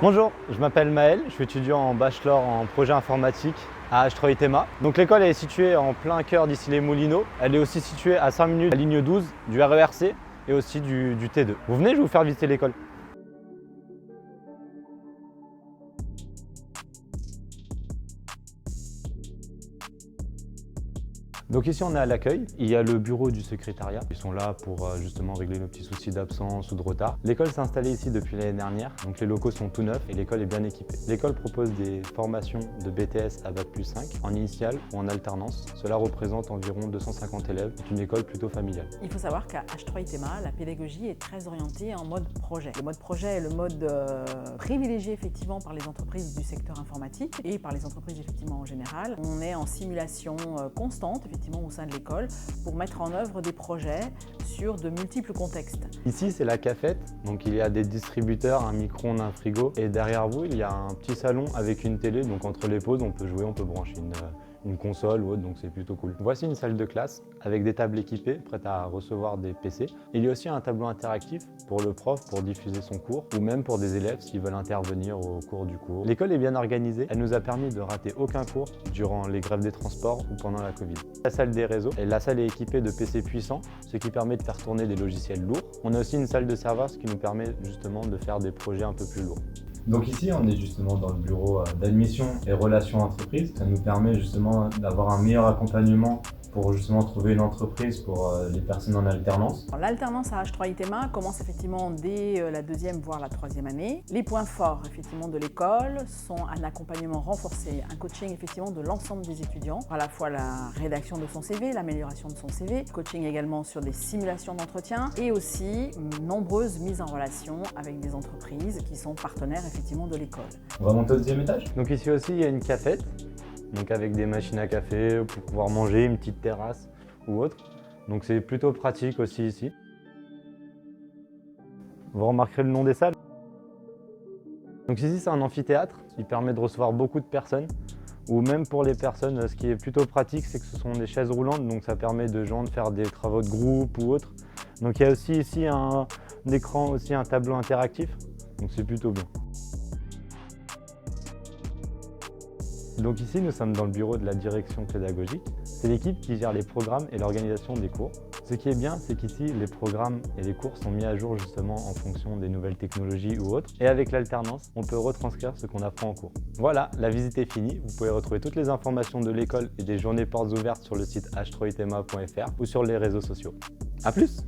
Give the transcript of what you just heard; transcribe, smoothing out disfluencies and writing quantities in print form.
Bonjour, je m'appelle Maël, je suis étudiant en bachelor en projet informatique à H3ITEMA. Donc l'école est située en plein cœur d'Issy-les-Moulineaux. Elle est aussi située à 5 minutes de la ligne 12 du RERC et aussi du T2. Vous venez, je vais vous faire visiter l'école. Donc ici on est à l'accueil, il y a le bureau du secrétariat. Ils sont là pour justement régler nos petits soucis d'absence ou de retard. L'école s'est installée ici depuis l'année dernière, donc les locaux sont tout neufs et l'école est bien équipée. L'école propose des formations de BTS à Bac+5 en initiale ou en alternance. Cela représente environ 250 élèves. C'est une école plutôt familiale. Il faut savoir qu'à H3ITEMA, la pédagogie est très orientée en mode projet. Le mode projet est le mode privilégié effectivement par les entreprises du secteur informatique et par les entreprises effectivement en général. On est en simulation constante au sein de l'école pour mettre en œuvre des projets sur de multiples contextes. Ici c'est la cafette, donc il y a des distributeurs, un micro-ondes, un frigo et derrière vous il y a un petit salon avec une télé, donc entre les pauses on peut jouer, on peut brancher une console ou autre, donc c'est plutôt cool. Voici une salle de classe avec des tables équipées prêtes à recevoir des PC. Il y a aussi un tableau interactif pour le prof pour diffuser son cours ou même pour des élèves s'ils veulent intervenir au cours du cours. L'école est bien organisée, elle nous a permis de rater aucun cours durant les grèves des transports ou pendant la Covid. La salle des réseaux, et la salle est équipée de PC puissants, ce qui permet de faire tourner des logiciels lourds. On a aussi une salle de serveur, ce qui nous permet justement de faire des projets un peu plus lourds. Donc ici, on est justement dans le bureau d'admission et relations entreprises. Ça nous permet justement d'avoir un meilleur accompagnement pour justement trouver une entreprise pour les personnes en alternance. L'alternance à H3ITEMA commence effectivement dès la deuxième voire la troisième année. Les points forts effectivement de l'école sont un accompagnement renforcé, un coaching effectivement de l'ensemble des étudiants, à la fois la rédaction de son CV, l'amélioration de son CV, coaching également sur des simulations d'entretien et aussi nombreuses mises en relation avec des entreprises qui sont partenaires effectivement de l'école. On va monter au deuxième étage. Donc ici aussi il y a une cafette. Donc avec des machines à café pour pouvoir manger, une petite terrasse ou autre. Donc c'est plutôt pratique aussi ici. Vous remarquerez le nom des salles. Donc ici c'est un amphithéâtre qui permet de recevoir beaucoup de personnes. Ou même pour les personnes, ce qui est plutôt pratique, c'est que ce sont des chaises roulantes, donc ça permet de faire des travaux de groupe ou autre. Donc il y a aussi ici un écran, aussi un tableau interactif, donc c'est plutôt bien. Donc ici, nous sommes dans le bureau de la direction pédagogique. C'est l'équipe qui gère les programmes et l'organisation des cours. Ce qui est bien, c'est qu'ici, les programmes et les cours sont mis à jour justement en fonction des nouvelles technologies ou autres. Et avec l'alternance, on peut retranscrire ce qu'on apprend en cours. Voilà, la visite est finie. Vous pouvez retrouver toutes les informations de l'école et des journées portes ouvertes sur le site h3itema.fr ou sur les réseaux sociaux. À plus!